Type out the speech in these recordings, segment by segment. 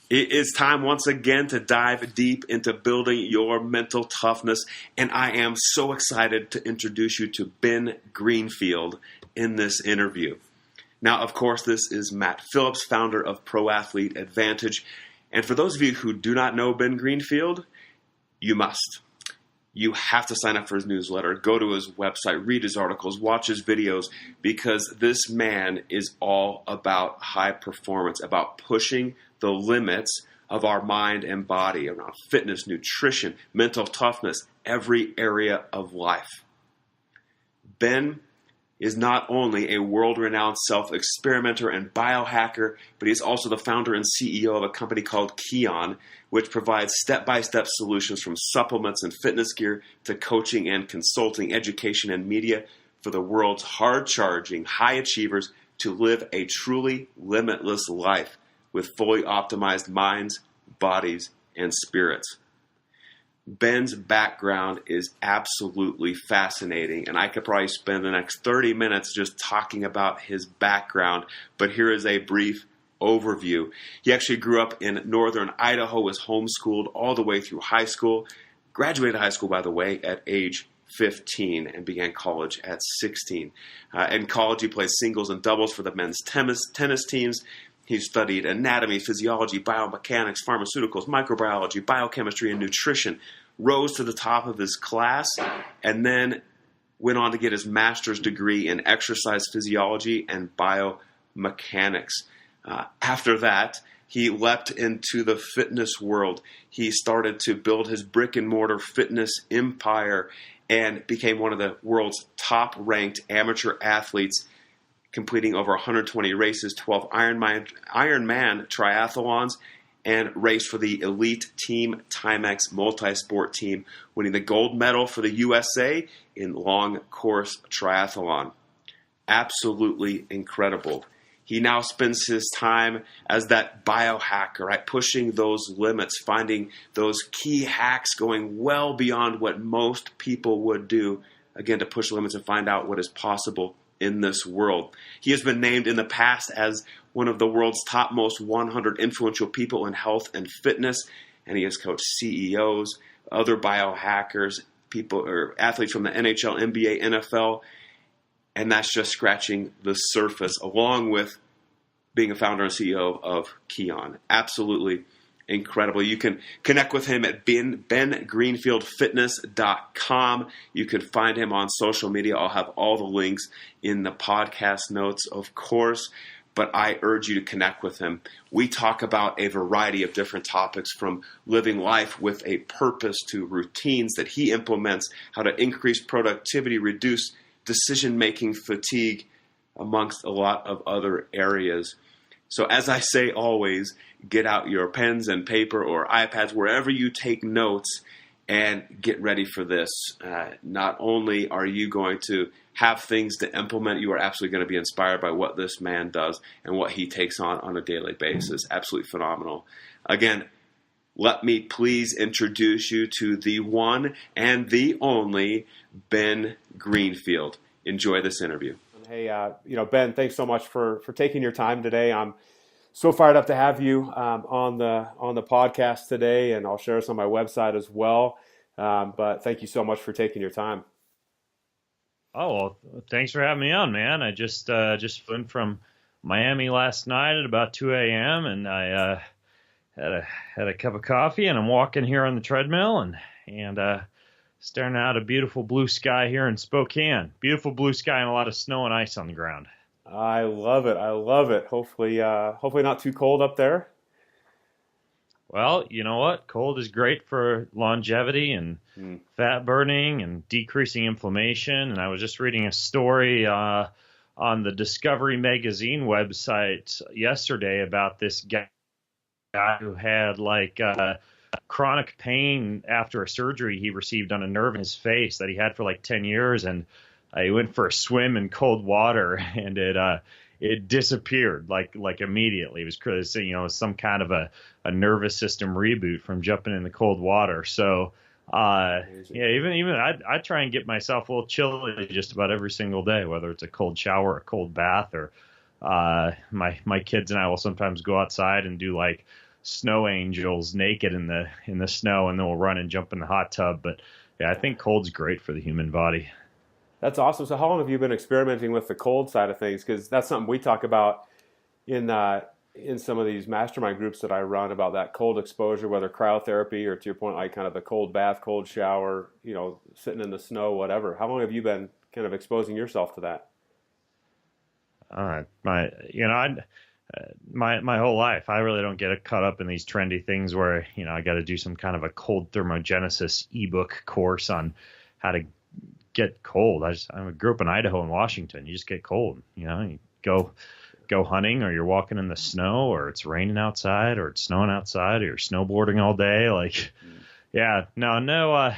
It is time once again to dive deep into building your mental toughness, and I am so excited to introduce you to Ben Greenfield in this interview. Now, of course, this is Matt Phillips, founder of Pro Athlete Advantage, and for those of you who do not know Ben Greenfield, you must. You have to sign up for his newsletter, go to his website, read his articles, watch his videos, because this man is all about high performance, about pushing the limits of our mind and body around fitness, nutrition, mental toughness, every area of life. Ben is not only a world-renowned self-experimenter and biohacker, but he's also the founder and CEO of a company called Kion, which provides step-by-step solutions from supplements and fitness gear to coaching and consulting, education and media for the world's hard-charging high achievers to live a truly limitless life with fully optimized minds, bodies, and spirits. Ben's background is absolutely fascinating, and I could probably spend the next 30 minutes just talking about his background, but here is a brief overview. He actually grew up in northern Idaho, was homeschooled all the way through high school, graduated high school, by the way, at age 15 and began college at 16. In college, he played singles and doubles for the men's tennis teams. He studied anatomy, physiology, biomechanics, pharmaceuticals, microbiology, biochemistry, and nutrition, rose to the top of his class, and then went on to get his master's degree in exercise physiology and biomechanics. After that, he leapt into the fitness world. He started to build his brick-and-mortar fitness empire and became one of the world's top-ranked amateur athletes, completing over 120 races, 12 Ironman triathlons, and raced for the elite Team Timex multi-sport team, winning the gold medal for the USA in long course triathlon. Absolutely incredible. He now spends his time as that biohacker, right? Pushing those limits, finding those key hacks, going well beyond what most people would do, again, to push limits and find out what is possible in this world. He has been named in the past as one of the world's top most 100 influential people in health and fitness, and he has coached CEOs, other biohackers, people or athletes from the NHL, NBA, NFL, and that's just scratching the surface, along with being a founder and CEO of Kion. Absolutely incredible. You can connect with him at bengreenfieldfitness.com. You can find him on social media. I'll have all the links in the podcast notes, of course, but I urge you to connect with him. We talk about a variety of different topics, from living life with a purpose to routines that he implements, how to increase productivity, reduce decision-making fatigue, amongst a lot of other areas. So as I say always, get out your pens and paper or iPads, wherever you take notes, and get ready for this. Not only are you going to have things to implement, you are absolutely going to be inspired by what this man does and what he takes on a daily basis. Absolutely phenomenal. Again, let me please introduce you to the one and the only Ben Greenfield. Enjoy this interview. Hey, Ben, thanks so much for taking your time today. I'm so fired up to have you on the podcast today, and I'll share this on my website as well. But thank you so much for taking your time. Oh, well, thanks for having me on, man. I just flew in from Miami last night at about 2 a.m. and I had a cup of coffee, and I'm walking here on the treadmill and staring out a beautiful blue sky here in Spokane. Beautiful blue sky and a lot of snow and ice on the ground. I love it. Hopefully not too cold up there. Well, you know what? Cold is great for longevity and fat burning and decreasing inflammation. And I was just reading a story on the Discovery Magazine website yesterday about this guy who had chronic pain after a surgery he received on a nerve in his face that he had for 10 years. And he went for a swim in cold water, and it disappeared immediately. It was some kind of a nervous system reboot from jumping in the cold water. So even I try and get myself a little chilly just about every single day, whether it's a cold shower, a cold bath, or my kids and I will sometimes go outside and do snow angels naked in the snow, and then we'll run and jump in the hot tub. But yeah, I think cold's great for the human body. That's awesome. So how long have you been experimenting with the cold side of things? Because that's something we talk about in some of these mastermind groups that I run, about that cold exposure, whether cryotherapy or, to your point, like kind of the cold bath, cold shower, sitting in the snow, whatever. How long have you been kind of exposing yourself to that? My whole life, I really don't get caught up in these trendy things where, I got to do some kind of a cold thermogenesis ebook course on how to get cold. I grew up in Idaho and Washington. You just get cold. You go hunting, or you're walking in the snow, or it's raining outside, or it's snowing outside, or you're snowboarding all day. Like, yeah, no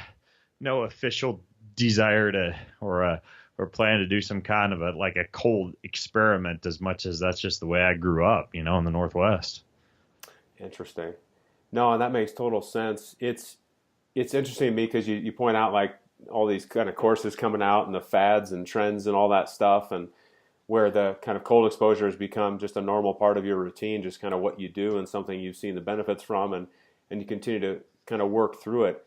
official desire to or plan to do some kind of a cold experiment, as much as that's just the way I grew up, in the Northwest. Interesting. No, and that makes total sense. It's interesting to me because you point out like all these kind of courses coming out and the fads and trends and all that stuff, and where the kind of cold exposure has become just a normal part of your routine, just kind of what you do and something you've seen the benefits from, and you continue to kind of work through it.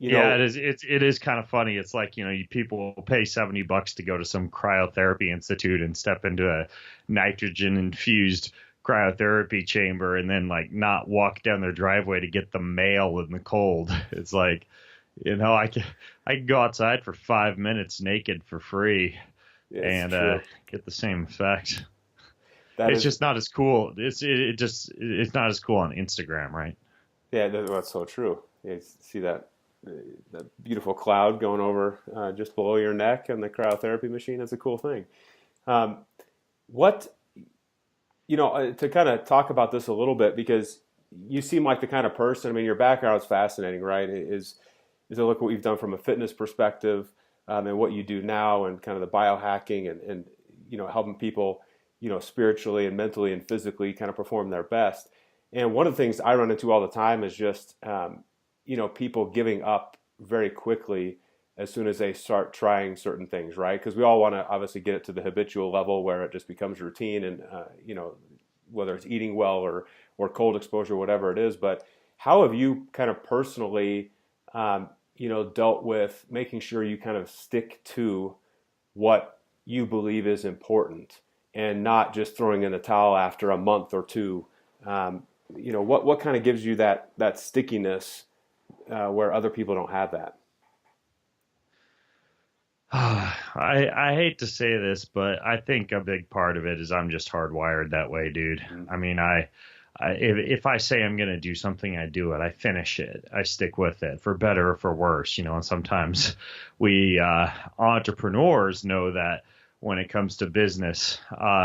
It is. It is kind of funny. It's like, people will pay $70 to go to some cryotherapy institute and step into a nitrogen infused cryotherapy chamber, and then like not walk down their driveway to get the mail in the cold. It's like, I can go outside for 5 minutes naked for free and get the same effect. It's just not as cool. It's not as cool on Instagram, right? Yeah, that's so true. You see that beautiful cloud going over just below your neck, and the cryotherapy machine. That's a cool thing. To kind of talk about this a little bit, because you seem like the kind of person, I mean, your background is fascinating, right? Is to look what you've done from a fitness perspective, and what you do now, and kind of the biohacking and helping people, spiritually and mentally and physically kind of perform their best. And one of the things I run into all the time is just, people giving up very quickly as soon as they start trying certain things, right? Because we all want to obviously get it to the habitual level where it just becomes routine, and, whether it's eating well or cold exposure, whatever it is. But how have you kind of personally, dealt with making sure you kind of stick to what you believe is important, and not just throwing in the towel after a month or two? What kind of gives you that stickiness where other people don't have that? I hate to say this, but I think a big part of it is I'm just hardwired that way, dude. Mm-hmm. I mean, if I say I'm going to do something, I do it. I finish it. I stick with it, for better or for worse. And sometimes we entrepreneurs know that when it comes to business,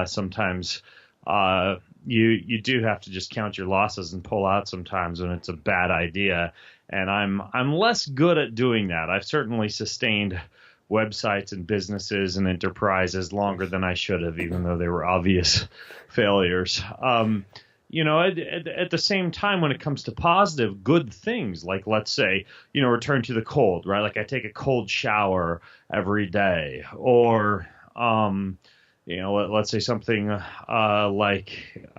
sometimes you do have to just count your losses and pull out sometimes when it's a bad idea. And I'm less good at doing that. I've certainly sustained websites and businesses and enterprises longer than I should have, even though they were obvious failures. At the same time, when it comes to positive, good things, like let's say, return to the cold, right? Like I take a cold shower every day, or, let's say something like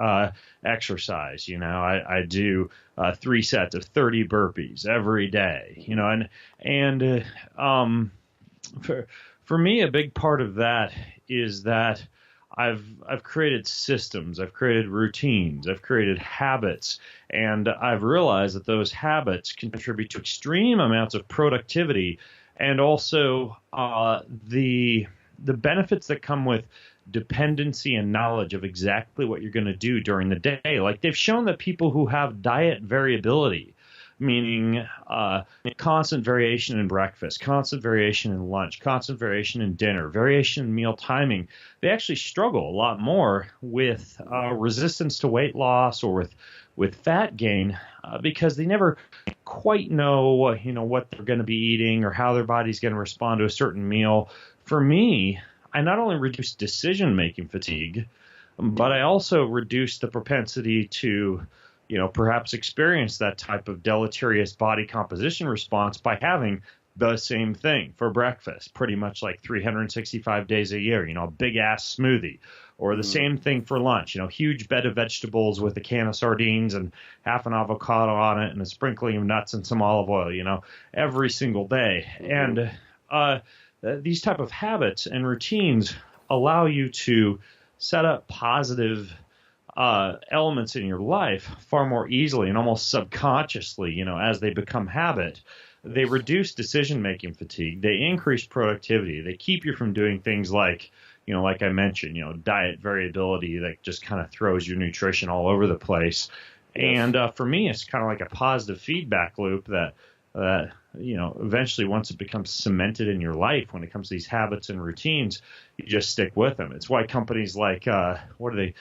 exercise. I do 3 sets of 30 burpees every day. For me, a big part of that is that I've created systems, I've created routines, I've created habits, and I've realized that those habits contribute to extreme amounts of productivity, and also the benefits that come with dependency and knowledge of exactly what you're going to do during the day. Like they've shown that people who have diet variability, meaning constant variation in breakfast, constant variation in lunch, constant variation in dinner, variation in meal timing, they actually struggle a lot more with resistance to weight loss or with fat gain because they never quite know what they're going to be eating or how their body's going to respond to a certain meal. For me, I not only reduce decision-making fatigue, but I also reduce the propensity to perhaps experience that type of deleterious body composition response by having the same thing for breakfast, pretty much like 365 days a year, a big ass smoothie, Or the same thing for lunch, huge bed of vegetables with a can of sardines and half an avocado on it and a sprinkling of nuts and some olive oil, every single day. And these type of habits and routines allow you to set up positive elements in your life far more easily and almost subconsciously, as they become habit. They reduce decision-making fatigue. They increase productivity. They keep you from doing things like, like I mentioned, diet variability that just kind of throws your nutrition all over the place. Yes. And for me, it's kind of like a positive feedback loop that eventually once it becomes cemented in your life, when it comes to these habits and routines, you just stick with them. It's why companies like, what are they,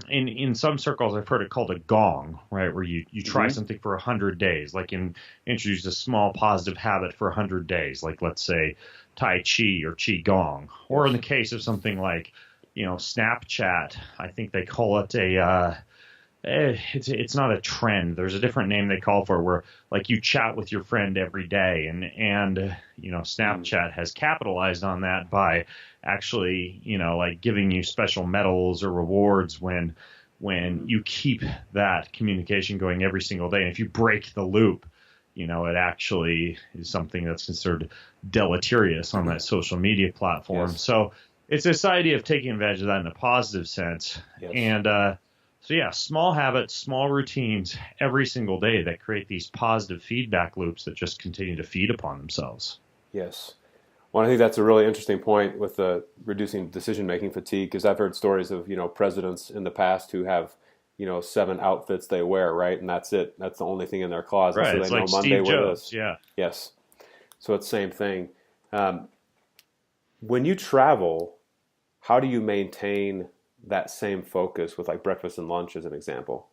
in some circles, I've heard it called a gong, right? Where you try something for 100 days, like introduce a small positive habit for 100 days, like let's say Tai Chi or Qi Gong. Or in the case of something like, Snapchat, I think they call it it's not a trend. There's a different name they call for it, where like you chat with your friend every day, and Snapchat has capitalized on that by actually like giving you special medals or rewards when you keep that communication going every single day. And if you break the loop, it actually is something that's considered deleterious on that social media platform. Yes. So it's this idea of taking advantage of that in a positive sense. Yes. And so yeah, small habits, small routines every single day that create these positive feedback loops that just continue to feed upon themselves. Yes. Well, I think that's a really interesting point with the reducing decision-making fatigue, because I've heard stories of, presidents in the past who have, 7 outfits they wear, right? And that's it. That's the only thing in their closet. Right. So it's they like know Monday Steve wear Jobs. this. Yeah. Yes. So it's the same thing. When you travel, how do you maintain that same focus with like breakfast and lunch as an example?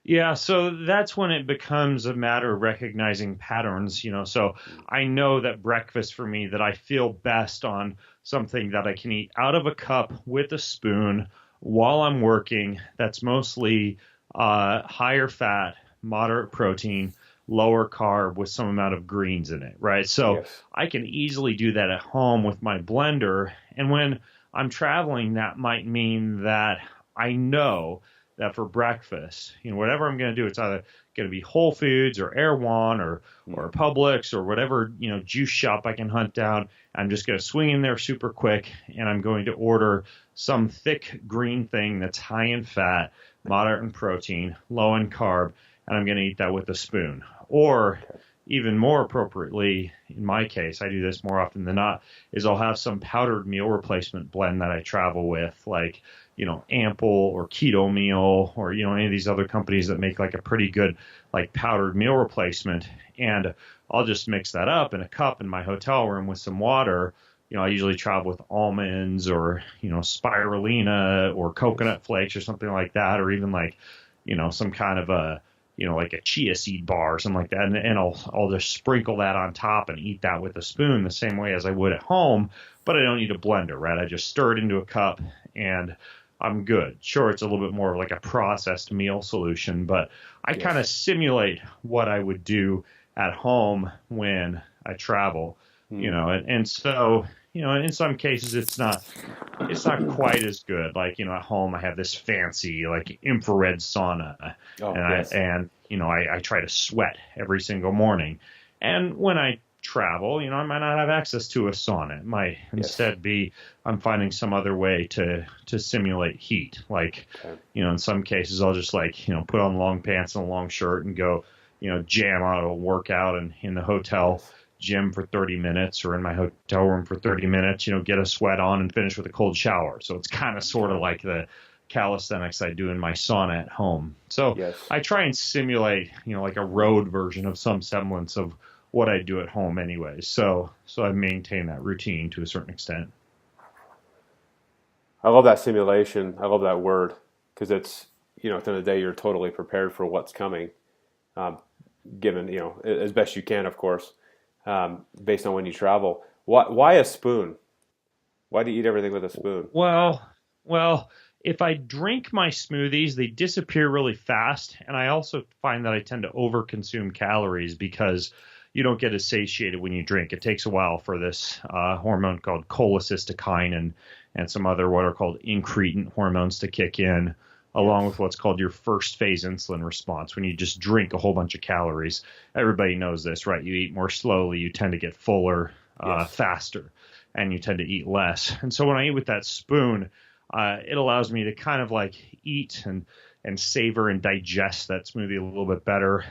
Yeah, so that's when it becomes a matter of recognizing patterns, So I know that breakfast for me, that I feel best on something that I can eat out of a cup with a spoon while I'm working. That's mostly higher fat, moderate protein, lower carb with some amount of greens in it, right? So yes. I can easily do that at home with my blender. And when I'm traveling, that might mean that I know that for breakfast, whatever I'm going to do, it's either going to be Whole Foods or Erewhon or Publix or whatever, juice shop I can hunt down. I'm just going to swing in there super quick, and I'm going to order some thick green thing that's high in fat, moderate in protein, low in carb, and I'm going to eat that with a spoon. Or even more appropriately, in my case, I do this more often than not, is I'll have some powdered meal replacement blend that I travel with, like, Ample or Keto Meal or, any of these other companies that make like a pretty good like powdered meal replacement. And I'll just mix that up in a cup in my hotel room with some water. I usually travel with almonds or, spirulina or coconut flakes or something like that, or even like, some kind of a, like a chia seed bar or something like that. And I'll just sprinkle that on top and eat that with a spoon the same way as I would at home, but I don't need a blender, right? I just stir it into a cup and I'm good. Sure, it's a little bit more like a processed meal solution, but I kind of simulate what I would do at home when I travel, and so, in some cases it's not quite as good. Like, at home I have this fancy like infrared sauna, I try to sweat every single morning. And when I travel, I might not have access to a sauna. It might instead be I'm finding some other way to simulate heat. Like, in some cases I'll just like, put on long pants and a long shirt and go, jam out a workout in the hotel gym for 30 minutes or in my hotel room for 30 minutes, get a sweat on and finish with a cold shower. So it's kind of sort of like the calisthenics I do in my sauna at home. So I try and simulate, like a road version of some semblance of what I do at home anyways. So I maintain that routine to a certain extent. I love that simulation. I love that word, because it's, at the end of the day, you're totally prepared for what's coming, given, as best you can, of course, based on when you travel. Why a spoon? Why do you eat everything with a spoon? Well, if I drink my smoothies, they disappear really fast. And I also find that I tend to overconsume calories because, you don't get as satiated when you drink. It takes a while for this hormone called cholecystokinin and some other what are called incretin hormones to kick in, along with what's called your first phase insulin response, when you just drink a whole bunch of calories. Everybody knows this, right? You eat more slowly, you tend to get fuller faster, and you tend to eat less. And so when I eat with that spoon, it allows me to kind of like eat and savor and digest that smoothie a little bit better.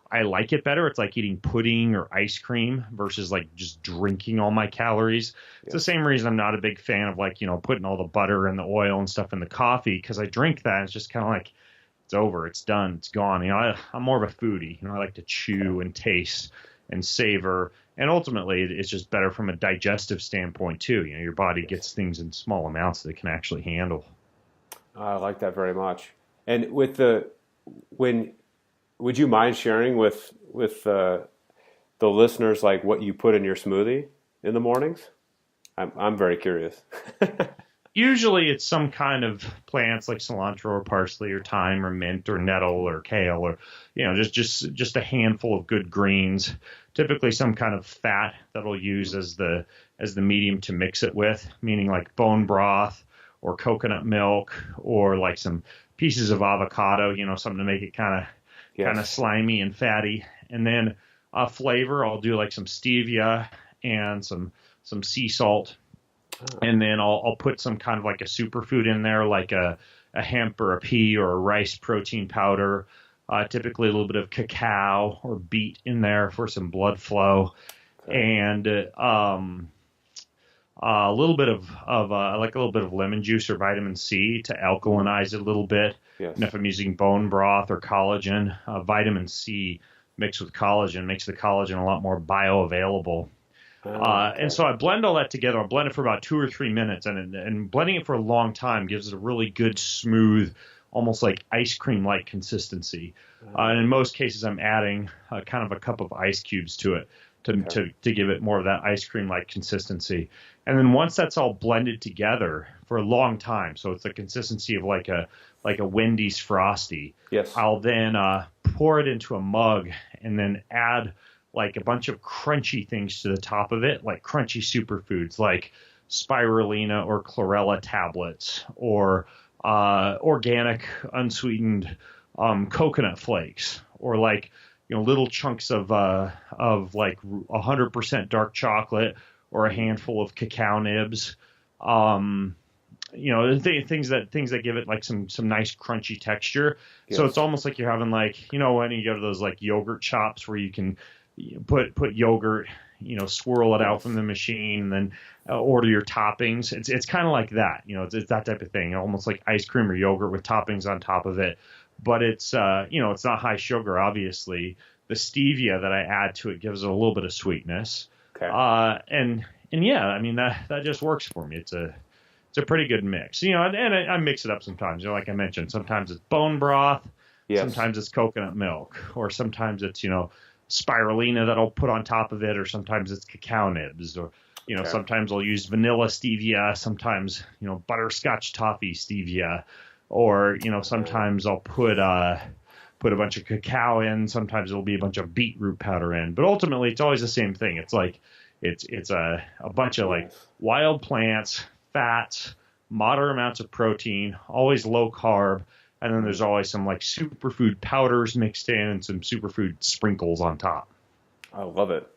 I like it better. It's like eating pudding or ice cream versus like just drinking all my calories. It's the same reason I'm not a big fan of like, putting all the butter and the oil and stuff in the coffee, because I drink that and it's just kind of like, it's over, it's done, it's gone. I'm more of a foodie. I like to chew and taste and savor. And ultimately, it's just better from a digestive standpoint too. Your body gets things in small amounts that it can actually handle. I like that very much. And would you mind sharing with the listeners like what you put in your smoothie in the mornings? I'm very curious. Usually it's some kind of plants like cilantro or parsley or thyme or mint or nettle or kale, or just a handful of good greens. Typically some kind of fat that I'll use as the medium to mix it with, meaning like bone broth or coconut milk or like some pieces of avocado, something to make it kind of slimy and fatty. And then flavor, I'll do like some stevia and some sea salt. And then I'll put some kind of like a superfood in there, like a hemp or a pea or a rice protein powder, typically a little bit of cacao or beet in there for some blood flow, and a little bit of I like a little bit of lemon juice or vitamin C to alkalinize it a little bit. Yes. And if I'm using bone broth or collagen, vitamin C mixed with collagen makes the collagen a lot more bioavailable. And so I blend all that together. I'll blend it for about 2 or 3 minutes, and blending it for a long time gives it a really good, smooth, almost like ice cream-like consistency. And in most cases, I'm adding kind of a cup of ice cubes to it to give it more of that ice cream-like consistency. And then once that's all blended together for a long time, so it's the consistency of like a Wendy's Frosty. Yes. I'll then pour it into a mug and then add like a bunch of crunchy things to the top of it, like crunchy superfoods like spirulina or chlorella tablets, or organic unsweetened coconut flakes, or like little chunks of like 100% dark chocolate, or a handful of cacao nibs. Things that give it like some nice crunchy texture. Yes. So it's almost like you're having like when you go to those like yogurt shops where you can put yogurt, swirl it out from the machine, and then order your toppings. It's kind of like that, it's that type of thing, almost like ice cream or yogurt with toppings on top of it. But it's it's not high sugar, obviously. The stevia that I add to it gives it a little bit of sweetness. Okay. And yeah, I mean that just works for me. It's a pretty good mix. And I mix it up sometimes. Like I mentioned, sometimes it's bone broth, yes. Sometimes it's coconut milk, or sometimes it's spirulina that I'll put on top of it, or sometimes it's cacao nibs, or sometimes I'll use vanilla stevia, sometimes butterscotch toffee stevia, or sometimes I'll put a bunch of cacao in, sometimes it'll be a bunch of beetroot powder in, but ultimately it's always the same thing. It's like it's a bunch of like wild plants, fats, moderate amounts of protein, always low carb. And then there's always some like superfood powders mixed in and some superfood sprinkles on top. I love it.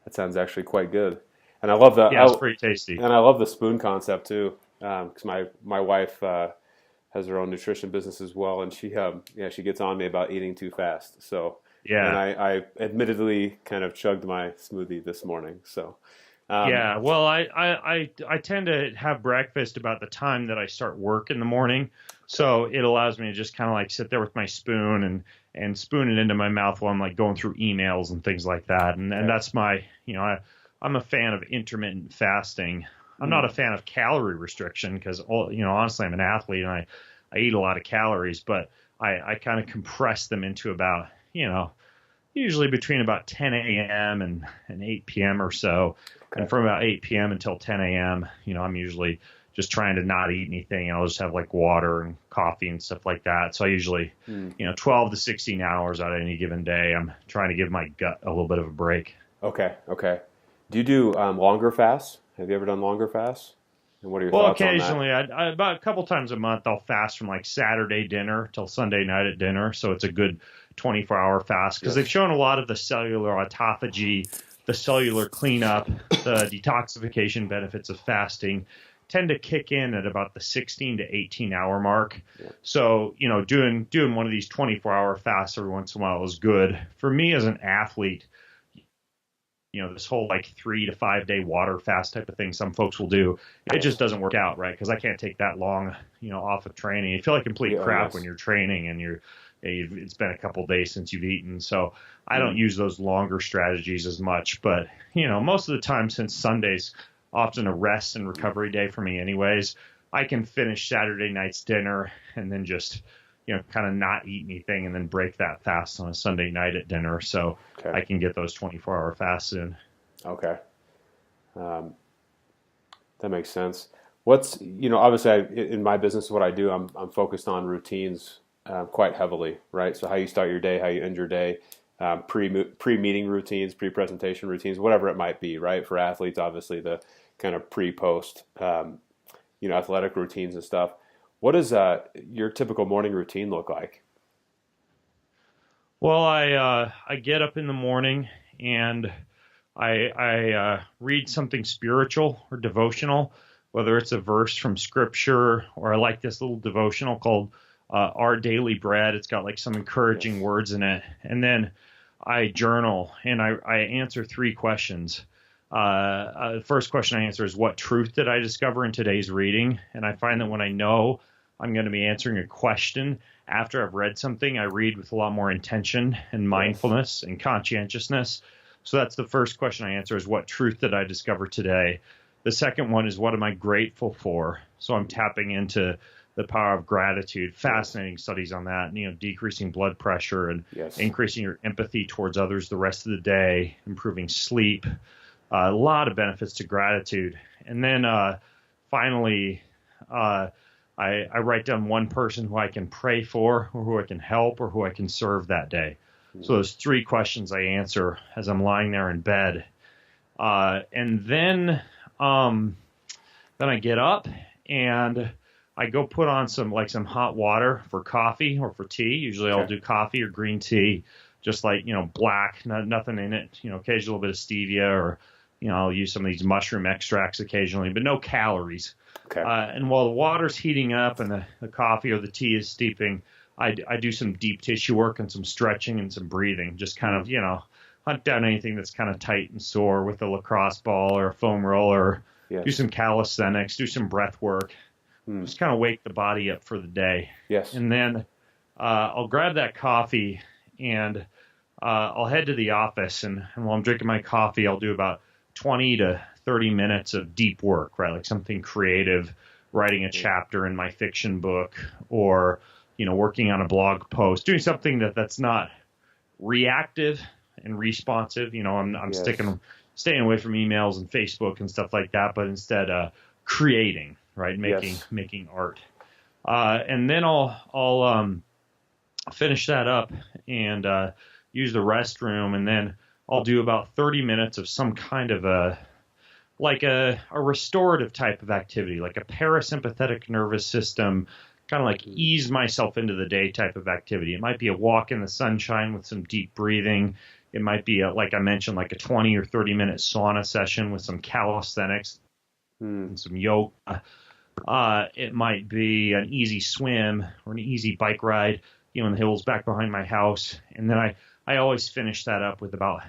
That sounds actually quite good. And I love that. Yeah, it's pretty tasty. And I love the spoon concept too, because my wife has her own nutrition business as well, and she gets on me about eating too fast. So yeah, and I admittedly kind of chugged my smoothie this morning. So. Yeah, well, I tend to have breakfast about the time that I start work in the morning, so it allows me to just kind of like sit there with my spoon and spoon it into my mouth while I'm like going through emails and things like that, and that's my, I'm a fan of intermittent fasting. I'm not a fan of calorie restriction because, honestly, I'm an athlete and I eat a lot of calories, but I kind of compress them into about, usually between about 10 a.m. and 8 p.m. or so. And from about 8 p.m. until 10 a.m., I'm usually just trying to not eat anything. And I'll just have like water and coffee and stuff like that. So I usually, 12 to 16 hours out of any given day, I'm trying to give my gut a little bit of a break. Okay. Do you do longer fasts? Have you ever done longer fasts? And what are your Well, thoughts on that? occasionally, about a couple times a month, I'll fast from like Saturday dinner till Sunday night at dinner. So it's a good 24-hour fast because they've shown a lot of the cellular autophagy, the cellular cleanup, the detoxification benefits of fasting tend to kick in at about the 16 to 18-hour mark. Yeah. So, doing one of these 24-hour fasts every once in a while is good. For me as an athlete, this whole like 3 to 5 day water fast type of thing some folks will do, it just doesn't work out, right? Because I can't take that long, off of training. You feel like complete crap when you're training and it's been a couple days since you've eaten. So I don't use those longer strategies as much. But, most of the time, since Sunday's often a rest and recovery day for me anyways, I can finish Saturday night's dinner and then just kind of not eat anything and then break that fast on a Sunday night at dinner. So I can get those 24-hour fasts in. Okay. That makes sense. What's, obviously in my business, what I do, I'm focused on routines quite heavily, right? So how you start your day, how you end your day, pre-meeting routines, pre-presentation routines, whatever it might be, right? For athletes, obviously the kind of pre-post, athletic routines and stuff. What does your typical morning routine look like? Well, I get up in the morning and I read something spiritual or devotional, whether it's a verse from scripture or I like this little devotional called Our Daily Bread. It's got like some encouraging words in it. And then I journal and I answer 3 questions. The first question I answer is, what truth did I discover in today's reading? And I find that when I know I'm going to be answering a question after I've read something, I read with a lot more intention and mindfulness and conscientiousness. So that's the first question I answer is, what truth did I discover today? The second one is, what am I grateful for? So I'm tapping into the power of gratitude. Fascinating studies on that, decreasing blood pressure and increasing your empathy towards others the rest of the day, improving sleep. A lot of benefits to gratitude. And then finally, I write down one person who I can pray for or who I can help or who I can serve that day. So those 3 questions I answer as I'm lying there in bed. And then I get up and I go put on some hot water for coffee or for tea. Usually I'll do coffee or green tea, just like, black, nothing in it, occasionally a little bit of stevia or, I'll use some of these mushroom extracts occasionally, but no calories. Okay. And while the water's heating up and the coffee or the tea is steeping, I do some deep tissue work and some stretching and some breathing, just kind of, hunt down anything that's kind of tight and sore with a lacrosse ball or a foam roller, do some calisthenics, do some breath work, just kind of wake the body up for the day. Yes. And then I'll grab that coffee and I'll head to the office. And while I'm drinking my coffee, I'll do about 20 to 30 minutes of deep work, right? Like something creative, writing a chapter in my fiction book or, working on a blog post, doing something that's not reactive and responsive. I'm staying away from emails and Facebook and stuff like that, but instead creating, right? Making art. And then I'll finish that up and use the restroom, and then I'll do about 30 minutes of some kind of a restorative type of activity, like a parasympathetic nervous system, kind of like ease myself into the day type of activity. It might be a walk in the sunshine with some deep breathing. It might be, like I mentioned, like a 20 or 30 minute sauna session with some calisthenics and some yoga. It might be an easy swim or an easy bike ride, in the hills back behind my house. And then I always finish that up with about,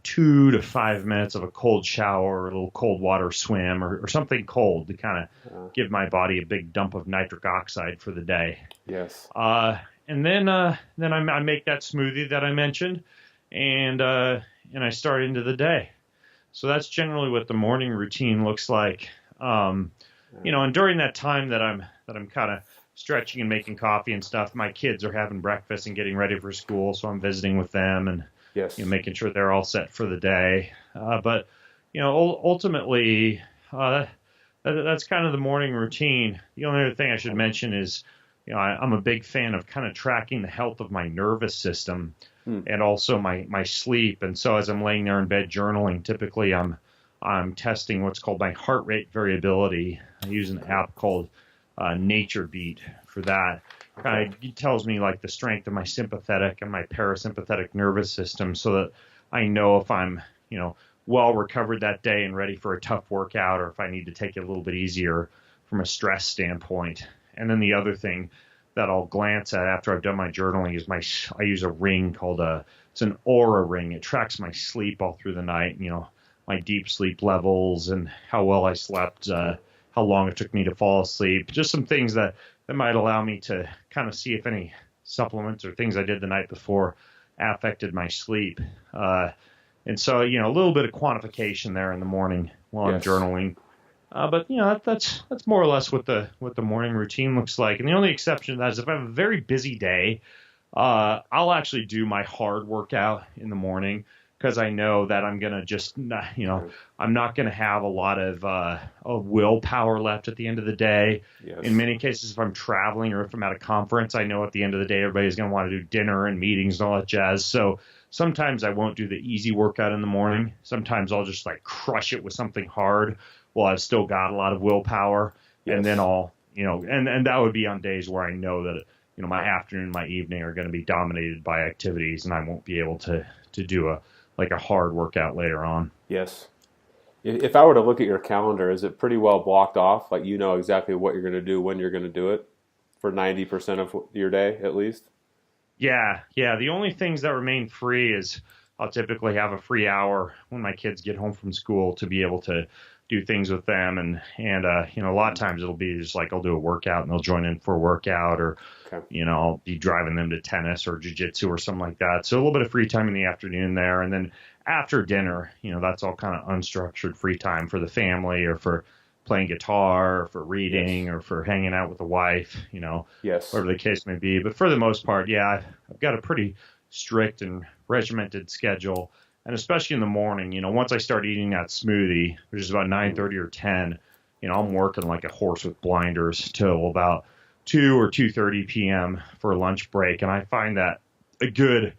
2 to 5 minutes of a cold shower or a little cold water swim or something cold to kind of give my body a big dump of nitric oxide for the day. Yes. And then I make that smoothie that I mentioned and I start into the day. So that's generally what the morning routine looks like. And during that time that I'm kind of stretching and making coffee and stuff, my kids are having breakfast and getting ready for school. So I'm visiting with them and making sure they're all set for the day. But ultimately, that's kind of the morning routine. The only other thing I should mention is, I'm a big fan of kind of tracking the health of my nervous system and also my sleep. And so as I'm laying there in bed journaling, typically I'm testing what's called my heart rate variability. I use an app called Nature Beat for that. It tells me like the strength of my sympathetic and my parasympathetic nervous system, so that I know if I'm, well recovered that day and ready for a tough workout, or if I need to take it a little bit easier from a stress standpoint. And then the other thing that I'll glance at after I've done my journaling is I use a ring called it's an Aura ring. It tracks my sleep all through the night, my deep sleep levels and how well I slept, how long it took me to fall asleep, just some things that might allow me to kind of see if any supplements or things I did the night before affected my sleep. And so, a little bit of quantification there in the morning while I'm journaling. But that's more or less what the morning routine looks like. And the only exception to that is if I have a very busy day, I'll actually do my hard workout in the morning, because I know that I'm going to just, I'm not going to have a lot of willpower left at the end of the day. Yes. In many cases, if I'm traveling or if I'm at a conference, I know at the end of the day, everybody's going to want to do dinner and meetings and all that jazz. So sometimes I won't do the easy workout in the morning. Sometimes I'll just like crush it with something hard while I've still got a lot of willpower. Yes. And then I'll, and that would be on days where I know that, my afternoon, my evening are going to be dominated by activities, and I won't be able to do a hard workout later on. Yes. If I were to look at your calendar, is it pretty well blocked off? Like exactly what you're going to do, when you're going to do it for 90% of your day at least? Yeah. The only things that remain free is I'll typically have a free hour when my kids get home from school to be able to do things with them. And a lot of times it'll be just like I'll do a workout and they'll join in for a workout, or, I'll be driving them to tennis or jiu-jitsu or something like that. So a little bit of free time in the afternoon there. And then after dinner, that's all kind of unstructured free time for the family, or for playing guitar, or for reading, or for hanging out with the wife, whatever the case may be. But for the most part, I've got a pretty strict and regimented schedule. And especially in the morning, once I start eating that smoothie, which is about 9:30 or 10, I'm working like a horse with blinders till about 2 or 2:30 p.m. for a lunch break. And I find that a good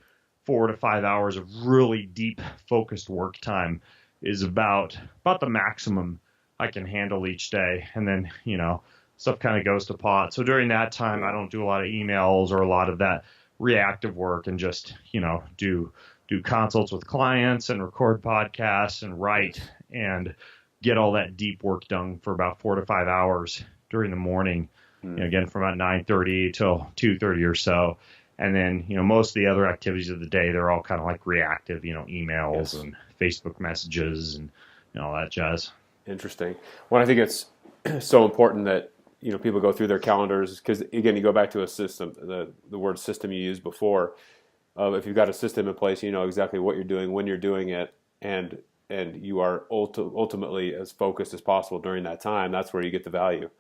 4 to 5 hours of really deep focused work time is about the maximum I can handle each day. And then, stuff kind of goes to pot. So during that time, I don't do a lot of emails or a lot of that reactive work, and just, do consults with clients and record podcasts and write and get all that deep work done for about 4 to 5 hours during the morning, again, from about 9:30 till 2:30 or so. And then, most of the other activities of the day, they're all kind of like reactive, emails and Facebook messages and all that jazz. Interesting. Well, I think it's so important that, people go through their calendars, because, again, you go back to a system, the word system you used before. If you've got a system in place, you know exactly what you're doing, when you're doing it, and you are ultimately as focused as possible during that time. That's where you get the value.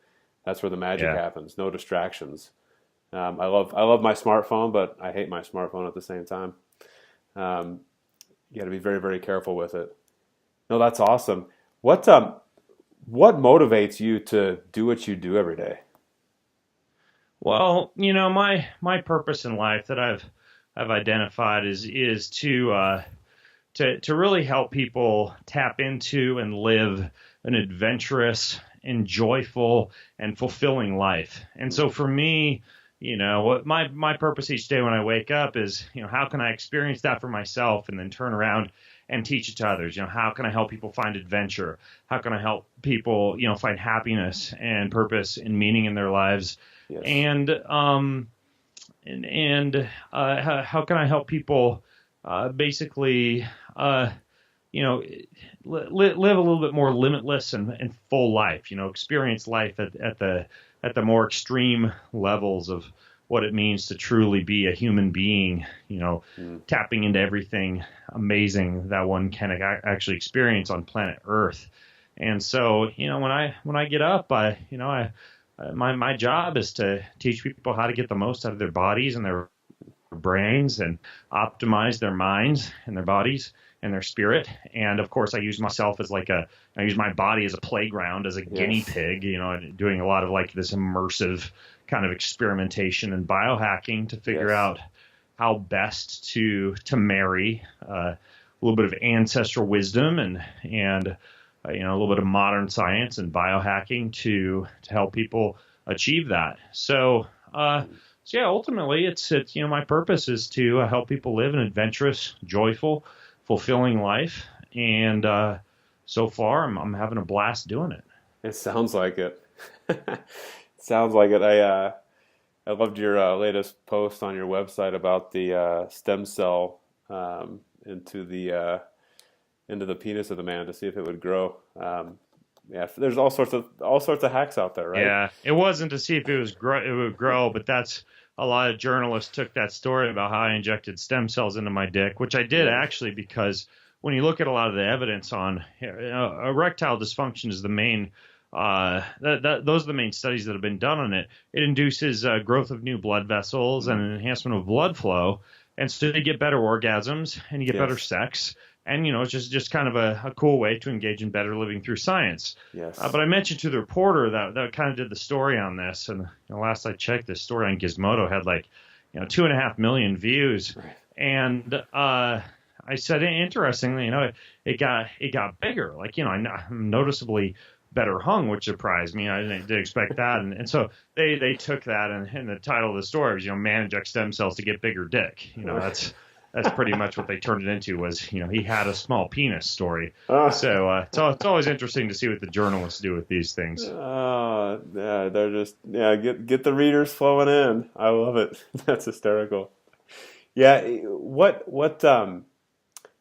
That's where the magic happens. No distractions. I love my smartphone, but I hate my smartphone at the same time. You got to be very, very careful with it. No, that's awesome. What motivates you to do what you do every day? Well, my purpose in life that I've identified is to really help people tap into and live an adventurous and joyful and fulfilling life. And so for me, what my purpose each day when I wake up is, how can I experience that for myself and then turn around and teach it to others? How can I help people find adventure? How can I help people, find happiness and purpose and meaning in their lives? Yes. And how can I help people basically, live a little bit more limitless and full life, experience life at the more extreme levels of what it means to truly be a human being, tapping into everything amazing that one can actually experience on planet Earth. And so, when I get up, my job is to teach people how to get the most out of their bodies and their brains, and optimize their minds and their bodies, and their spirit. And of course, I use myself as I use my body as a playground, as a guinea pig, doing a lot of like this immersive kind of experimentation and biohacking to figure out how best to marry a little bit of ancestral wisdom and a little bit of modern science and biohacking to help people achieve that. So ultimately it's my purpose is to help people live an adventurous, joyful, fulfilling life. And so far I'm having a blast doing it. It sounds like it. Sounds like it. I loved your latest post on your website about the stem cell into the penis of the man to see if it would grow. There's all sorts of hacks out there, right? Yeah, it wasn't to see if it would grow, but that's a lot of journalists took that story about how I injected stem cells into my dick, which I did actually, because when you look at a lot of the evidence on erectile dysfunction is the main. Those are the main studies that have been done on it. It induces growth of new blood vessels and an enhancement of blood flow, and so you get better orgasms and you get better sex. And, it's just kind of a cool way to engage in better living through science. Yes. But I mentioned to the reporter that kind of did the story on this. And last I checked, this story on Gizmodo had 2.5 million views. Right. And I said, interestingly, it got bigger. I'm noticeably better hung, which surprised me. I didn't expect that. And so they took that, and the title of the story was, man injects stem cells to get bigger dick. That's pretty much what they turned it into was, he had a small penis story. So it's always interesting to see what the journalists do with these things. They're just, get the readers flowing in. I love it. That's hysterical. Yeah.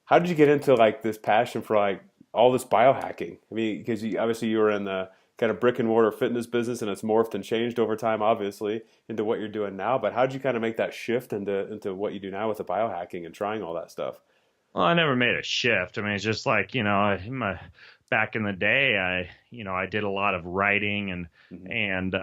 How did you get into this passion for all this biohacking? I mean, because you were in the kind of brick-and-mortar fitness business, and it's morphed and changed over time, obviously, into what you're doing now. But how did you kind of make that shift into what you do now with the biohacking and trying all that stuff? Well, I never made a shift. I mean, it's just back in the day, I did a lot of writing and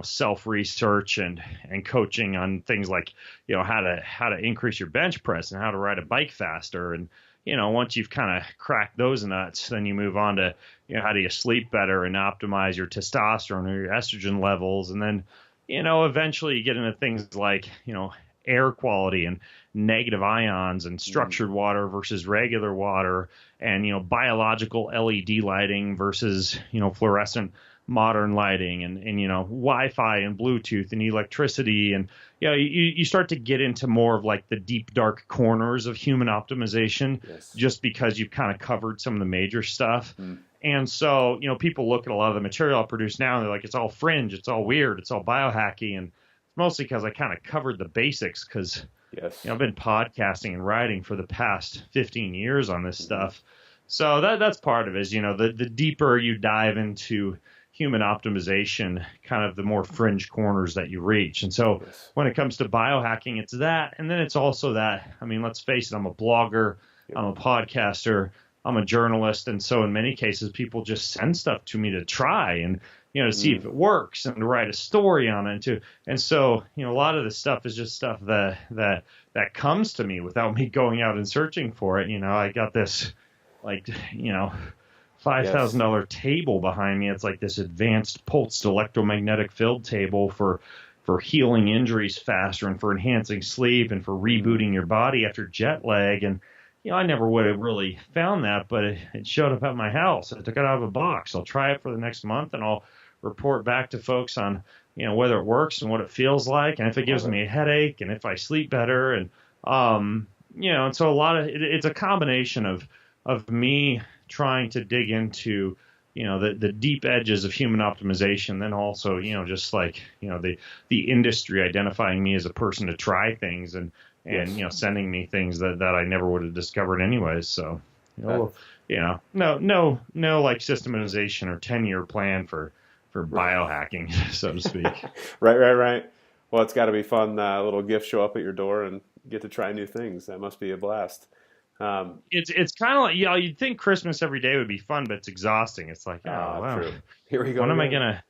self-research and coaching on things like, how to increase your bench press and how to ride a bike faster. And, once you've kind of cracked those nuts, then you move on to, how do you sleep better and optimize your testosterone or your estrogen levels. And then, eventually you get into things like, air quality and negative ions and structured water versus regular water and, biological LED lighting versus, fluorescent modern lighting and Wi-Fi and Bluetooth and electricity. And, you start to get into more of the deep, dark corners of human optimization just because you've kind of covered some of the major stuff. And so, people look at a lot of the material I produce now and they're like, it's all fringe, it's all weird, it's all biohacky. And it's mostly because I kind of covered the basics because I've been podcasting and writing for the past 15 years on this stuff. So that's part of it is, the deeper you dive into human optimization, kind of the more fringe corners that you reach. And so when it comes to biohacking, it's that. And then it's also that, I mean, let's face it, I'm a blogger, I'm a podcaster, I'm a journalist. And so in many cases, people just send stuff to me to try and, to see if it works and to write a story on it. And so, a lot of this stuff is just stuff that comes to me without me going out and searching for it. I got this $5,000 table behind me. It's like this advanced pulsed electromagnetic field table for healing injuries faster and for enhancing sleep and for rebooting your body after jet lag. And, I never would have really found that, but it showed up at my house. I took it out of a box. I'll try it for the next month and I'll report back to folks on, whether it works and what it feels like and if it gives me a headache and if I sleep better. And, and so a lot of it's a combination of me trying to dig into, the deep edges of human optimization, then also, the industry identifying me as a person to try things and sending me things that I never would have discovered anyways. So, no systematization or 10-year plan for biohacking, so to speak. Right. Well, it's got to be fun. Little gifts show up at your door and get to try new things. That must be a blast. It's kind of like, you'd think Christmas every day would be fun, but it's exhausting. It's like, wow, true. Here we go. When am I gonna?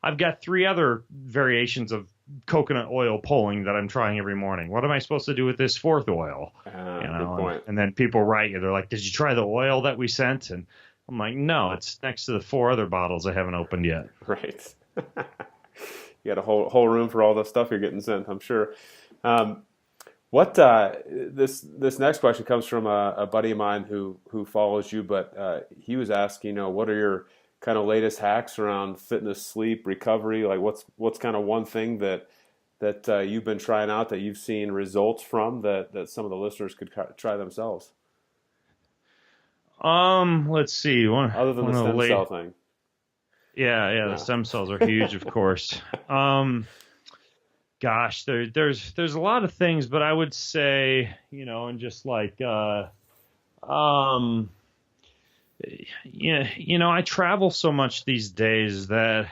I've got 3 other variations of coconut oil pulling that I'm trying every morning. What am I supposed to do with this fourth oil? Good point. And then people write you. They're like, did you try the oil that we sent? And I'm like, no, it's next to the 4 other bottles I haven't opened yet. Right. You got a whole room for all the stuff you're getting sent, I'm sure. This next question comes from a buddy of mine who follows you, but he was asking, what are your kind of latest hacks around fitness, sleep, recovery? Like what's kind of one thing that you've been trying out that you've seen results from that some of the listeners could try themselves? Let's see. Other than the stem cell thing. Yeah, the stem cells are huge, of course. Gosh, there's a lot of things, but I would say, and just like, I travel so much these days that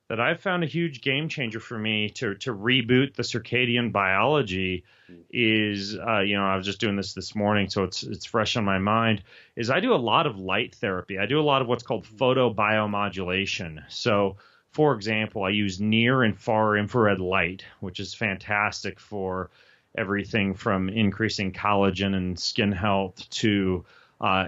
I've found a huge game changer for me to reboot the circadian biology is, I was just doing this morning, so it's fresh on my mind, is I do a lot of light therapy. I do a lot of what's called photobiomodulation. So, for example, I use near and far infrared light, which is fantastic for everything from increasing collagen and skin health to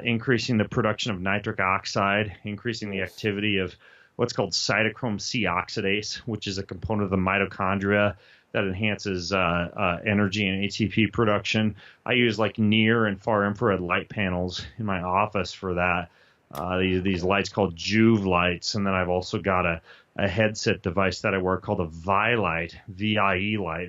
increasing the production of nitric oxide, increasing the activity of what's called cytochrome C oxidase, which is a component of the mitochondria that enhances energy and ATP production. I use like near and far infrared light panels in my office for that. These lights called Juve lights, and then I've also got a headset device that I wear called a VI light,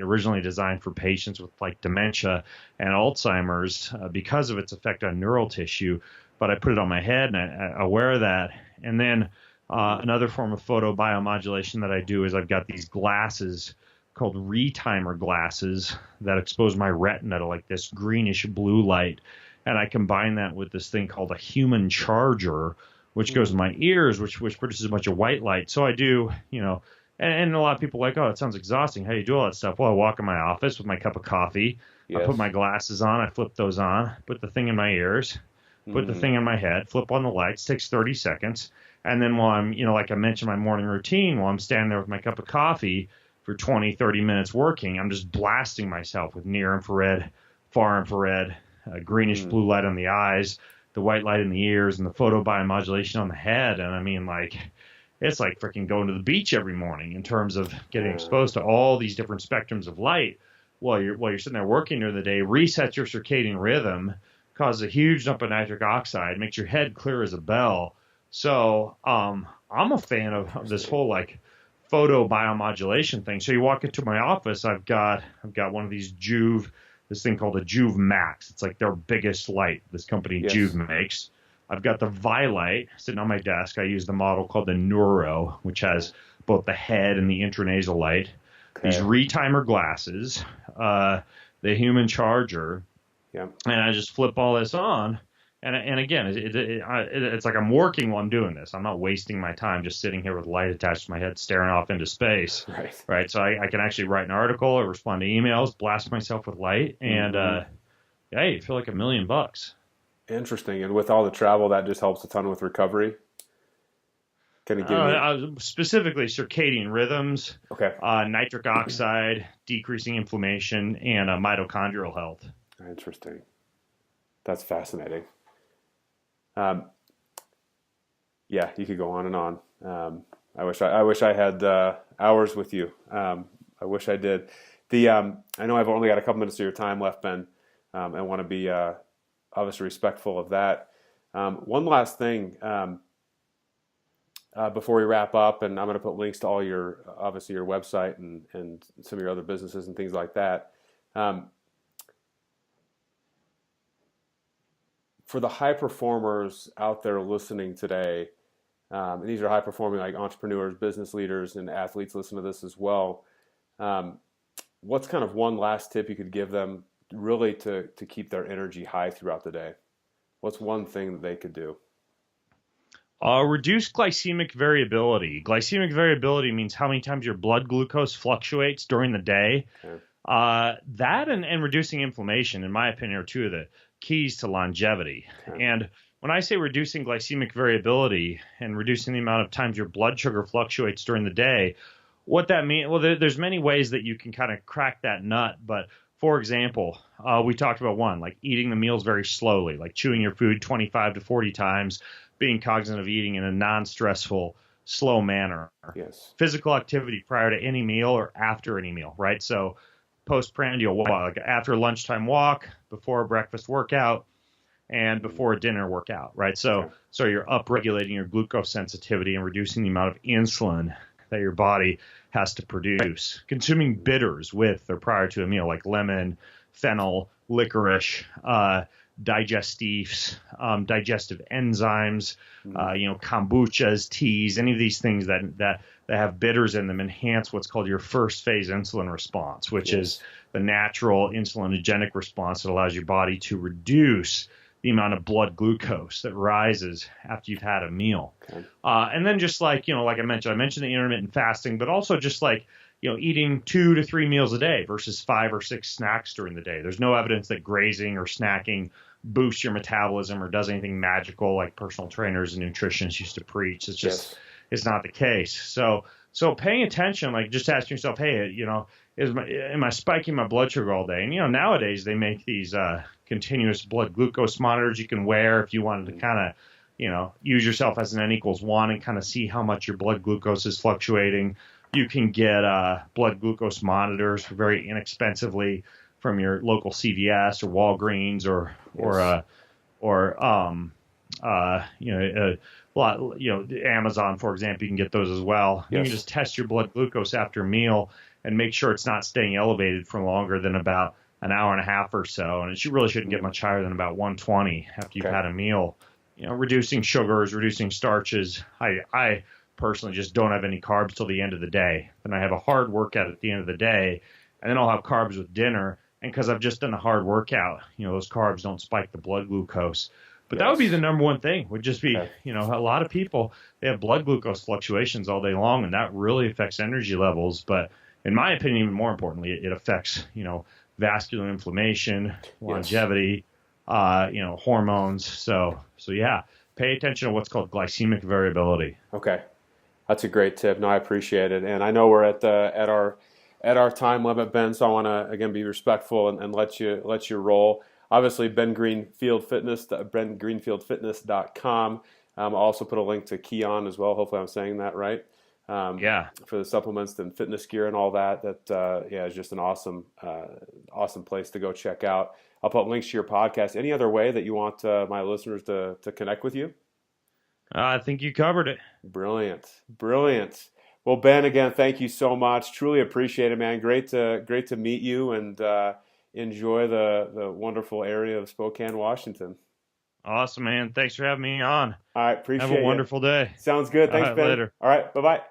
originally designed for patients with like dementia and Alzheimer's because of its effect on neural tissue. But I put it on my head and I wear that. And then another form of photobiomodulation that I do is I've got these glasses called retimer glasses that expose my retina to like this greenish blue light. And I combine that with this thing called a human charger, which goes in my ears, which produces a bunch of white light. So I do, and a lot of people are like, oh, it sounds exhausting. How do you do all that stuff? Well, I walk in my office with my cup of coffee. Yes. I put my glasses on. I flip those on, put the thing in my ears, put the thing in my head, flip on the lights, takes 30 seconds. And then while I'm, like I mentioned, my morning routine, while I'm standing there with my cup of coffee for 20, 30 minutes working, I'm just blasting myself with near infrared, far infrared, greenish blue light on the eyes, the white light in the ears, and the photobiomodulation on the head. And I mean, like, it's like freaking going to the beach every morning in terms of getting exposed to all these different spectrums of light while you're sitting there working during the day, resets your circadian rhythm, causes a huge dump of nitric oxide, makes your head clear as a bell. So I'm a fan of this whole like photobiomodulation thing. So you walk into my office, I've got one of these Juve, this thing called a Juve Max. It's like their biggest light this company Juve makes. I've got the Vi light sitting on my desk. I use the model called the Neuro, which has both the head and the intranasal light. Okay. These retimer glasses, the human charger, and I just flip all this on. And again, it's like I'm working while I'm doing this. I'm not wasting my time just sitting here with light attached to my head, staring off into space. Right. So I can actually write an article or respond to emails, blast myself with light, and hey, you feel like $1 million. Interesting. And with all the travel, that just helps a ton with recovery. Can it give me specifically circadian rhythms, nitric oxide, decreasing inflammation, and mitochondrial health. Interesting. That's fascinating. You could go on and on. I wish I had hours with you. I wish I did. I know I've only got a couple minutes of your time left, Ben. I want to be obviously respectful of that. One last thing before we wrap up, and I'm going to put links to all your website and some of your other businesses and things like that. For the high performers out there listening today, and these are high performing like entrepreneurs, business leaders, and athletes listen to this as well. What's kind of one last tip you could give them really to keep their energy high throughout the day? What's one thing that they could do? Reduce glycemic variability. Glycemic variability means how many times your blood glucose fluctuates during the day. Okay. That and reducing inflammation, in my opinion, are two of the keys to longevity. Okay. And when I say reducing glycemic variability and reducing the amount of times your blood sugar fluctuates during the day, what that means, well, there's many ways that you can kind of crack that nut. But for example, we talked about one, like eating the meals very slowly, like chewing your food 25 to 40 times, being cognizant of eating in a non-stressful, slow manner. Yes. Physical activity prior to any meal or after any meal, right? So postprandial walk, like after lunchtime walk, before a breakfast workout, and before a dinner workout, right? So you're upregulating your glucose sensitivity and reducing the amount of insulin that your body has to produce. Consuming bitters with or prior to a meal, like lemon, fennel, licorice, digestive enzymes, kombuchas, teas, any of these things that have bitters in them enhance what's called your first phase insulin response, which is the natural insulinogenic response that allows your body to reduce the amount of blood glucose that rises after you've had a meal. Okay. And then just like I mentioned the intermittent fasting, but also just like, eating 2 to 3 meals a day versus 5 or 6 snacks during the day. There's no evidence that grazing or snacking boosts your metabolism or does anything magical like personal trainers and nutritionists used to preach. It's just, it's not the case. So paying attention, like just asking yourself, hey, am I spiking my blood sugar all day? And, nowadays they make these continuous blood glucose monitors you can wear if you wanted to kind of, use yourself as an N=1 and kind of see how much your blood glucose is fluctuating. You can get blood glucose monitors very inexpensively from your local CVS or Walgreens or Amazon, for example. You can get those as well. Yes. You can just test your blood glucose after a meal and make sure it's not staying elevated for longer than about an hour and a half or so. And it really shouldn't get much higher than about 120 after you've had a meal. Reducing sugars, reducing starches. I personally just don't have any carbs till the end of the day. Then I have a hard workout at the end of the day, and then I'll have carbs with dinner. And because I've just done a hard workout, those carbs don't spike the blood glucose. But that would be the number one thing, would just be, a lot of people, they have blood glucose fluctuations all day long, and that really affects energy levels. But in my opinion, even more importantly, it affects, vascular inflammation, longevity, hormones. So yeah, pay attention to what's called glycemic variability. Okay. That's a great tip. No, I appreciate it. And I know we're at our time limit, Ben, so I want to again be respectful and let you roll. Obviously, bengreenfieldfitness.com. I'll also put a link to Keon as well. Hopefully I'm saying that right. For the supplements and fitness gear and all that. Is just an awesome place to go check out. I'll put links to your podcast. Any other way that you want my listeners to connect with you? I think you covered it. Brilliant. Well, Ben, again, thank you so much. Truly appreciate it, man. Great to meet you and enjoy the wonderful area of Spokane, Washington. Awesome, man. Thanks for having me on. All right, appreciate it. Have a wonderful day. Sounds good. Thanks, Ben. Later. All right, bye-bye.